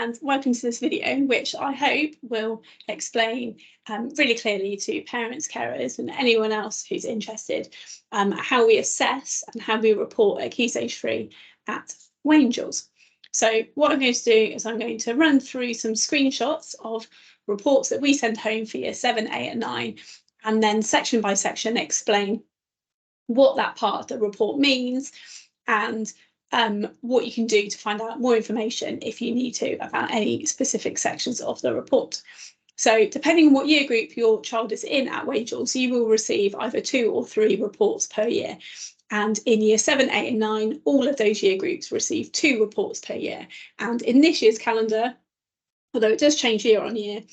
and welcome to this video, which I hope will explain really clearly to parents, carers and anyone else who's interested how we assess and how we report at Key Stage 3 at Wangels. So what I'm going to do is I'm going to run through some screenshots of reports that we send home for year 7, 8 and 9, and then section by section explain what that part of the report means and what you can do to find out more information if you need to about any specific sections of the report. So depending on what year group your child is in at Wangels, you will receive either 2 or 3 reports per year. And in year 7, 8 and 9, all of those year groups receive 2 reports per year. And in this year's calendar, although it does change year on year,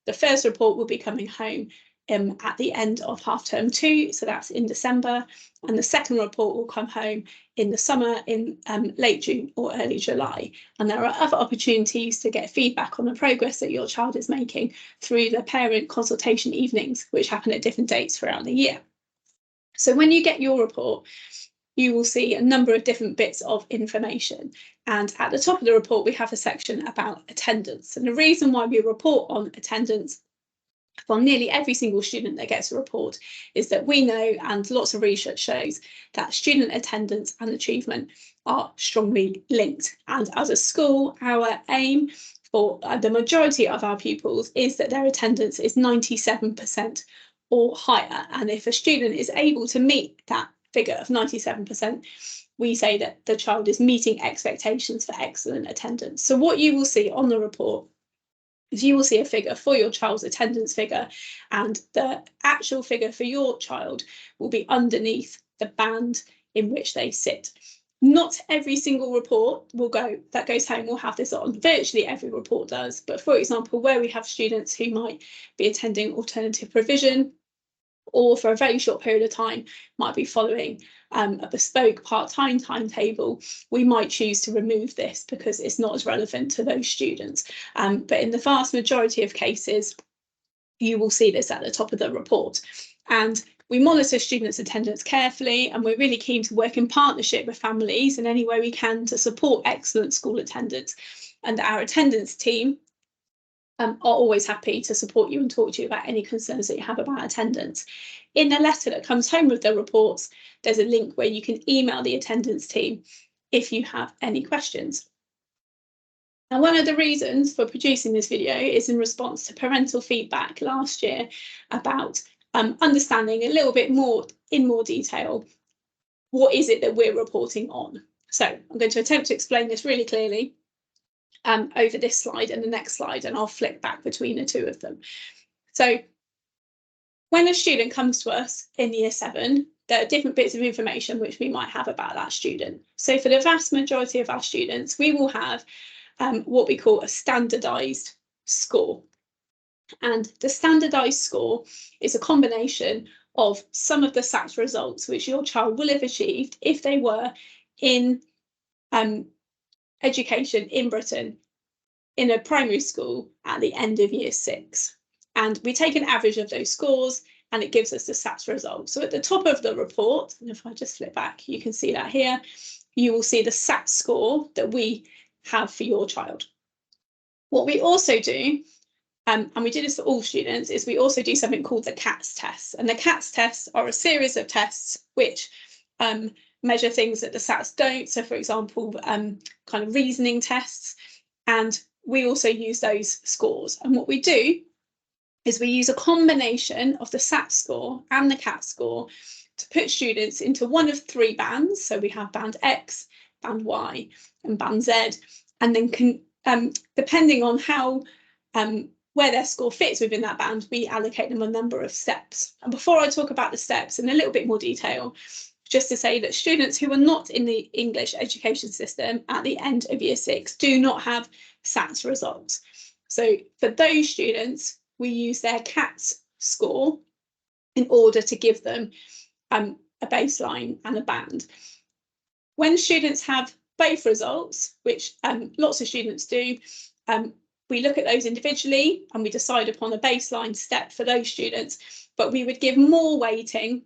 the first report will be coming home at the end of half term 2, so that's in December, and the second report will come home in the summer in late June or early July. And there are other opportunities to get feedback on the progress that your child is making through the parent consultation evenings, which happen at different dates throughout the year. So when you get your report, you will see a number of different bits of information. And at the top of the report, we have a section about attendance. And the reason why we report on attendance for nearly every single student that gets a report is that we know, and lots of research shows, that student attendance and achievement are strongly linked. And as a school, our aim for the majority of our pupils is that their attendance is 97% or higher. And if a student is able to meet that figure of 97%, we say that the child is meeting expectations for excellent attendance. So what you will see on the report is you will see a figure for your child's attendance figure, and the actual figure for your child will be underneath the band in which they sit. Not every single report that goes home will have this on. Virtually every report does. But for example, where we have students who might be attending alternative provision, or for a very short period of time might be following a bespoke part-time timetable, we might choose to remove this because it's not as relevant to those students. But in the vast majority of cases, you will see this at the top of the report. And we monitor students' attendance carefully, and we're really keen to work in partnership with families in any way we can to support excellent school attendance. And our attendance team are always happy to support you and talk to you about any concerns that you have about attendance. In the letter that comes home with the reports, there's a link where you can email the attendance team if you have any questions. And one of the reasons for producing this video is in response to parental feedback last year about understanding a little bit more in more detail what is it that we're reporting on. So I'm going to attempt to explain this really clearly over this slide and the next slide, and I'll flick back between the two of them. So when a student comes to us in year 7, there are different bits of information which we might have about that student. So for the vast majority of our students, we will have what we call a standardised score. And the standardised score is a combination of some of the SATs results which your child will have achieved if they were in education in Britain in a primary school at the end of year 6. And we take an average of those scores and it gives us the SATs result. So at the top of the report, and if I just flip back, you can see that here, you will see the SAT score that we have for your child. What we also do, and we do this for all students, is we also do something called the CATS tests. And the CATS tests are a series of tests which measure things that the SATs don't. So for example, kind of reasoning tests, and we also use those scores. And what we do is we use a combination of the SAT score and the CAT score to put students into one of 3 bands. So we have band X, band Y and band Z, and then depending on how where their score fits within that band, we allocate them a number of steps. And before I talk about the steps in a little bit more detail, just to say that students who are not in the English education system at the end of year 6 do not have SATs results. So for those students, we use their CATS score in order to give them a baseline and a band. When students have both results, which lots of students do, we look at those individually and we decide upon a baseline step for those students, but we would give more weighting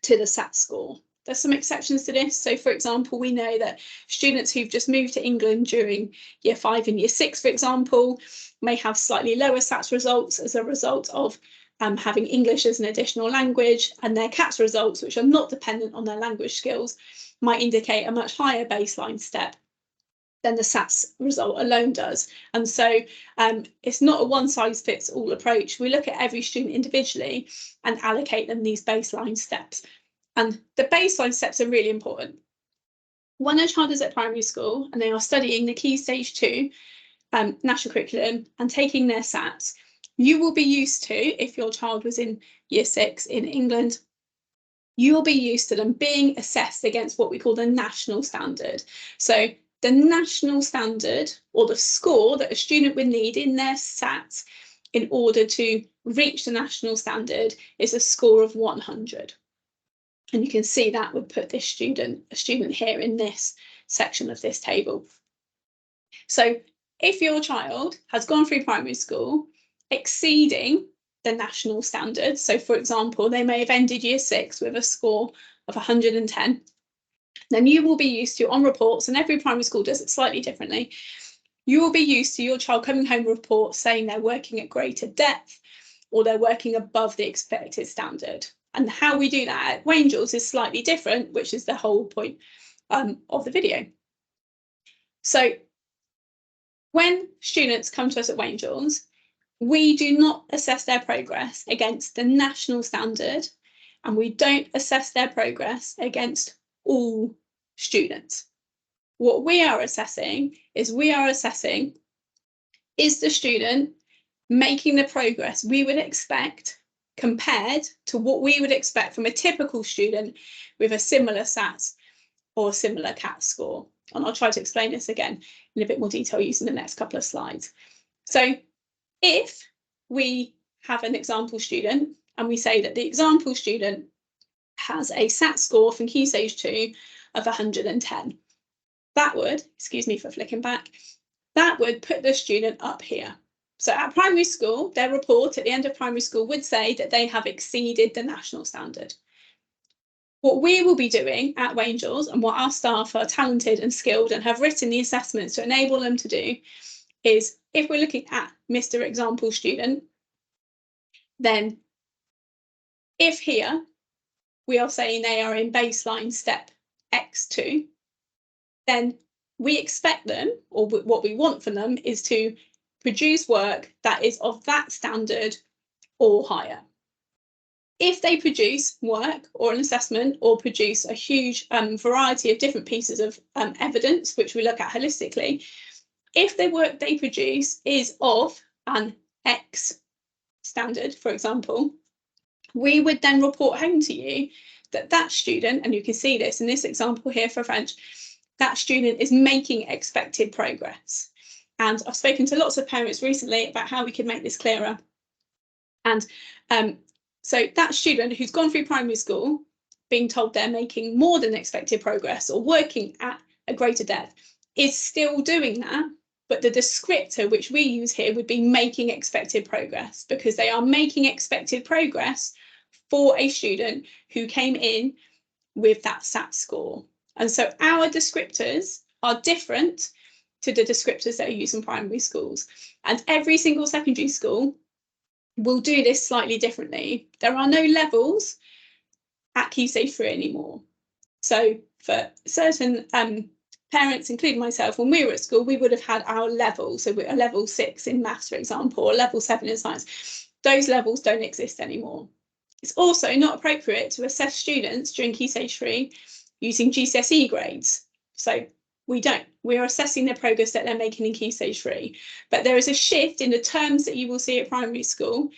to the SAT score. There's some exceptions to this. So, for example, we know that students who've just moved to England during year 5 and year 6, for example, may have slightly lower SATs results as a result of having English as an additional language, and their CATS results, which are not dependent on their language skills, might indicate a much higher baseline step than the SATs result alone does. And so it's not a one-size-fits-all approach. We look at every student individually and allocate them these baseline steps. And the baseline steps are really important. When a child is at primary school and they are studying the Key Stage 2 national curriculum and taking their SATs, you will be used to, if your child was in year 6 in England, you will be used to them being assessed against what we call the national standard. So the national standard, or the score that a student would need in their SAT in order to reach the national standard, is a score of 100. And you can see that would put this student here in this section of this table. So if your child has gone through primary school exceeding the national standard, so for example, they may have ended year 6 with a score of 110, then you will be used to, on reports, and every primary school does it slightly differently, you will be used to your child coming home with reports saying they're working at greater depth or they're working above the expected standard. And how we do that at Wangels is slightly different, which is the whole point of the video. So when students come to us at Wangels, we do not assess their progress against the national standard, and we don't assess their progress against all students. What we are assessing is is the student making the progress we would expect compared to what we would expect from a typical student with a similar SAT or similar CAT score. And I'll try to explain this again in a bit more detail using the next couple of slides. So if we have an example student and we say that the example student has a SAT score from Key Stage 2 of 110, that would, excuse me for flicking back, that would put the student up here. So at primary school, their report at the end of primary school would say that they have exceeded the national standard. What we will be doing at Wangels, and what our staff are talented and skilled and have written the assessments to enable them to do, is if we're looking at Mr. Example Student, then if here we are saying they are in baseline step X2, then we expect them, or what we want from them, is to produce work that is of that standard or higher. If they produce work or an assessment or produce a huge variety of different pieces of evidence, which we look at holistically, if the work they produce is of an X standard, for example, we would then report home to you that that student, and you can see this in this example here for French, that student is making expected progress. And I've spoken to lots of parents recently about how we can make this clearer. And so that student who's gone through primary school, being told they're making more than expected progress or working at a greater depth, is still doing that. But the descriptor which we use here would be making expected progress, because they are making expected progress for a student who came in with that SAT score. And so our descriptors are different to the descriptors that are used in primary schools. And every single secondary school will do this slightly differently. There are no levels at Key Stage 3 anymore. So for certain parents, including myself, when we were at school, we would have had our level. So we're a level 6 in maths, for example, or level 7 in science. Those levels don't exist anymore. It's also not appropriate to assess students during Key Stage 3 using GCSE grades. So we don't. We're assessing the progress that they're making in Key Stage 3. But there is a shift in the terms that you will see at primary school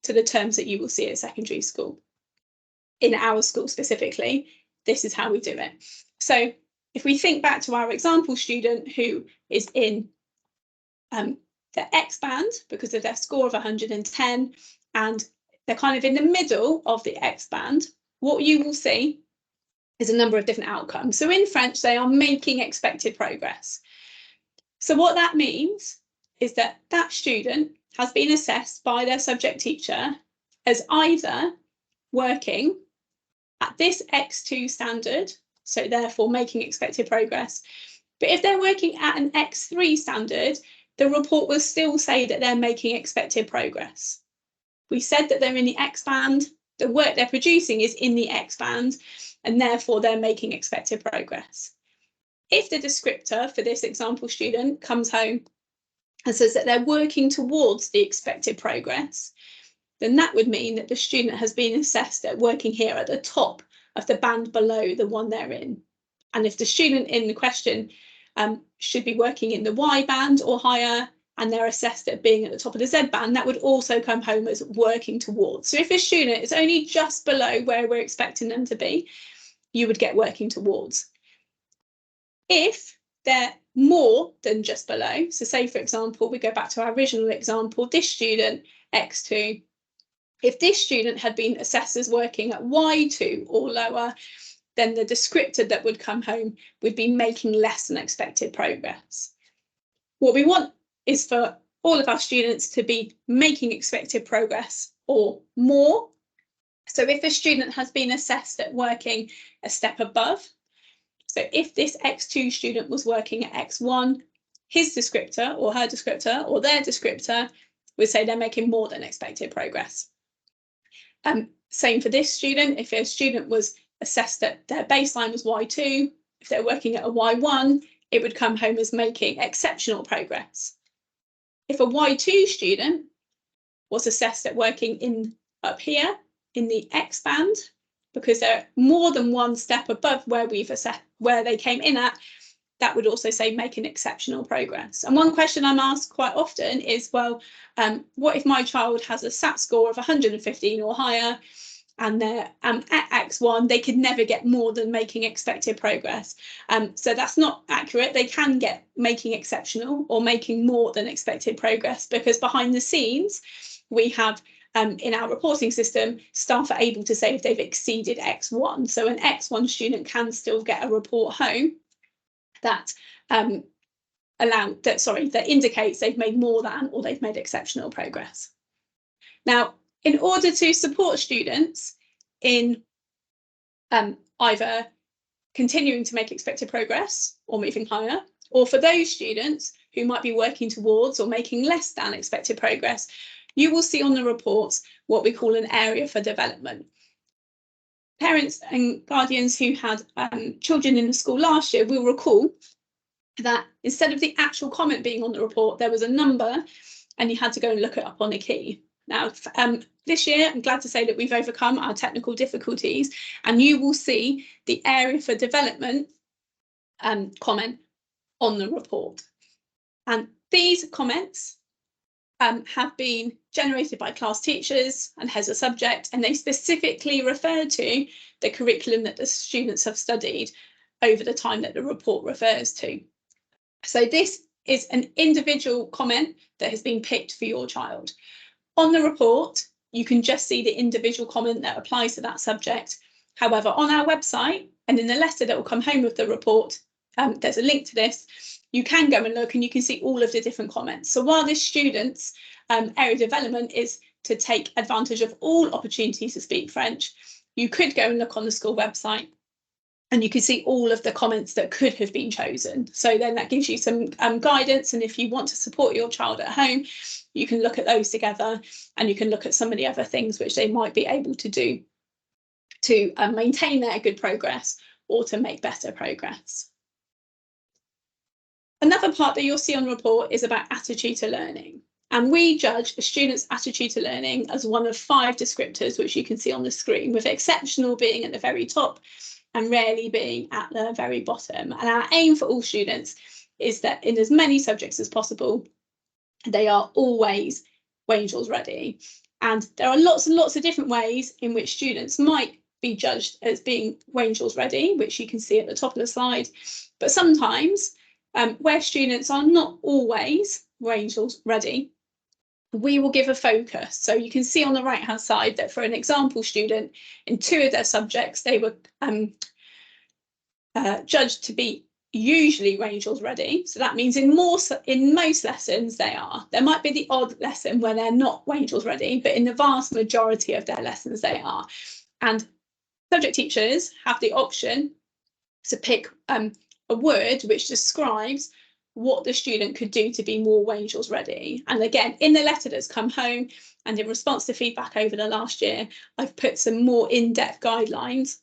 to the terms that you will see at secondary school. In our school specifically, this is how we do it. So if we think back to our example student who is in the X band because of their score of 110, and they're kind of in the middle of the X band, what you will see is a number of different outcomes. So in French, they are making expected progress. So what that means is that that student has been assessed by their subject teacher as either working at this X2 standard, so therefore making expected progress. But if they're working at an X3 standard, the report will still say that they're making expected progress. We said that they're in the X band, the work they're producing is in the X band, and therefore they're making expected progress. If the descriptor for this example student comes home and says that they're working towards the expected progress, then that would mean that the student has been assessed at working here at the top of the band below the one they're in. And if the student in the question should be working in the Y band or higher, and they're assessed at being at the top of the Z band, that would also come home as working towards. So if a student is only just below where we're expecting them to be, you would get working towards. If they're more than just below, so say for example, we go back to our original example, this student, X2, if this student had been assessed as working at Y2 or lower, then the descriptor that would come home would be making less than expected progress. What we want is for all of our students to be making expected progress or more. So if a student has been assessed at working a step above, so if this X2 student was working at X1, his descriptor or her descriptor or their descriptor would say they're making more than expected progress. Same for this student. If a student was assessed that their baseline was Y2, if they're working at a Y1, it would come home as making exceptional progress. If a Y2 student was assessed at working in up here in the X band, because they're more than one step above where we've assessed where they came in at, that would also say making exceptional progress. And one question I'm asked quite often is, well, what if my child has a SAT score of 115 or higher, and they're at X1, they could never get more than making expected progress. So that's not accurate. They can get making exceptional or making more than expected progress, because behind the scenes, we have in our reporting system, staff are able to say if they've exceeded X1. So an X1 student can still get a report home that that indicates they've made more than or they've made exceptional progress. Now, in order to support students in either continuing to make expected progress or moving higher, or for those students who might be working towards or making less than expected progress, you will see on the reports what we call an area for development. Parents and guardians who had children in the school last year will recall that instead of the actual comment being on the report, there was a number and you had to go and look it up on a key. Now, this year, I'm glad to say that we've overcome our technical difficulties, and you will see the area for development comment on the report. And these comments have been generated by class teachers and heads of subject, and they specifically refer to the curriculum that the students have studied over the time that the report refers to. So this is an individual comment that has been picked for your child. On the report, you can just see the individual comment that applies to that subject. However, on our website and in the letter that will come home with the report, there's a link to this. You can go and look and you can see all of the different comments. So while this student's area development is to take advantage of all opportunities to speak French, you could go and look on the school website and you can see all of the comments that could have been chosen. So then that gives you some guidance. And if you want to support your child at home, you can look at those together and you can look at some of the other things which they might be able to do to maintain their good progress or to make better progress. Another part that you'll see on the report is about attitude to learning. And we judge a student's attitude to learning as one of 5 descriptors, which you can see on the screen, with exceptional being at the very top and rarely being at the very bottom. And our aim for all students is that in as many subjects as possible, they are always Wayne-Jules ready. And there are lots and lots of different ways in which students might be judged as being Wayne-Jules ready, which you can see at the top of the slide. But sometimes, where students are not always Wayne-Jules ready, we will give a focus. So you can see on the right hand side that for an example student, in 2 of their subjects, they were judged to be usually Wayne-Jules ready. So that means in most lessons they are. There might be the odd lesson where they're not Wayne-Jules ready, but in the vast majority of their lessons they are. And Subject teachers have the option to pick a word which describes what the student could do to be more Wangels ready. And again, in the letter that's come home and in response to feedback over the last year, I've put some more in-depth guidelines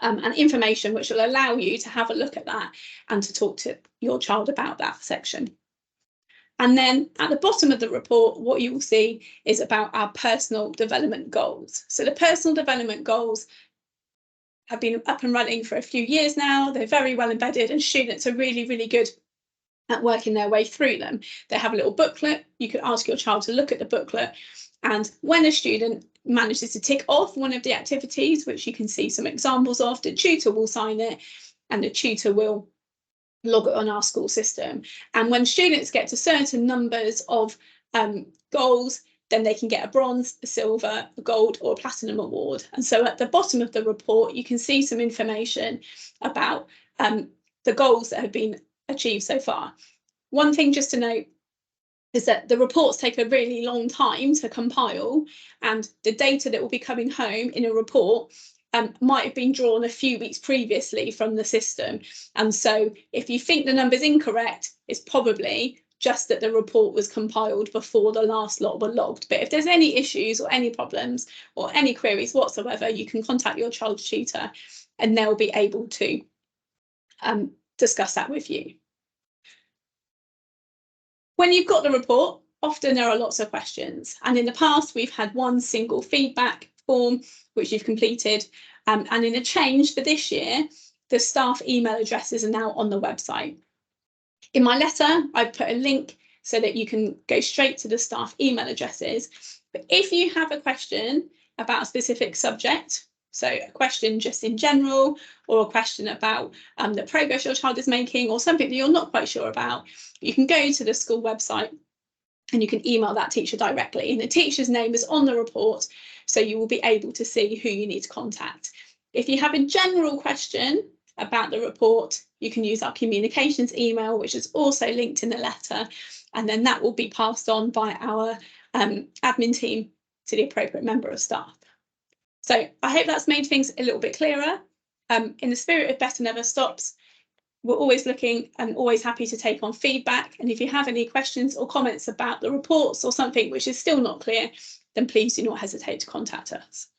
and information which will allow you to have a look at that and to talk to your child about that section. And then at the bottom of the report, what you will see is about our personal development goals. So the personal development goals have been up and running for a few years now. They're very well embedded and students are really, really good at working their way through them. They have a little booklet. You can ask your child to look at the booklet. And when a student manages to tick off one of the activities, which you can see some examples of, the tutor will sign it and the tutor will log it on our school system. And when students get to certain numbers of goals, then they can get a bronze, a silver, a gold or a platinum award. And so at the bottom of the report, you can see some information about the goals that have been achieved so far. One thing just to note is that the reports take a really long time to compile, and the data that will be coming home in a report might have been drawn a few weeks previously from the system. And so if you think the number's incorrect, it's probably just that the report was compiled before the last lot were logged. But if there's any issues or any problems or any queries whatsoever, you can contact your child's tutor and they'll be able to discuss that with you. When you've got the report, often there are lots of questions. And in the past, we've had one single feedback form, which you've completed. And in a change for this year, the staff email addresses are now on the website. In my letter, I put a link so that you can go straight to the staff email addresses. But if you have a question about a specific subject, so a question just in general, or a question about the progress your child is making, or something that you're not quite sure about, you can go to the school website and you can email that teacher directly. And the teacher's name is on the report, so you will be able to see who you need to contact. If you have a general question about the report, you can use our communications email, which is also linked in the letter, and then that will be passed on by our admin team to the appropriate member of staff. So I hope that's made things a little bit clearer. In the spirit of Better Never Stops, we're always looking and always happy to take on feedback. And if you have any questions or comments about the reports or something which is still not clear, then please do not hesitate to contact us.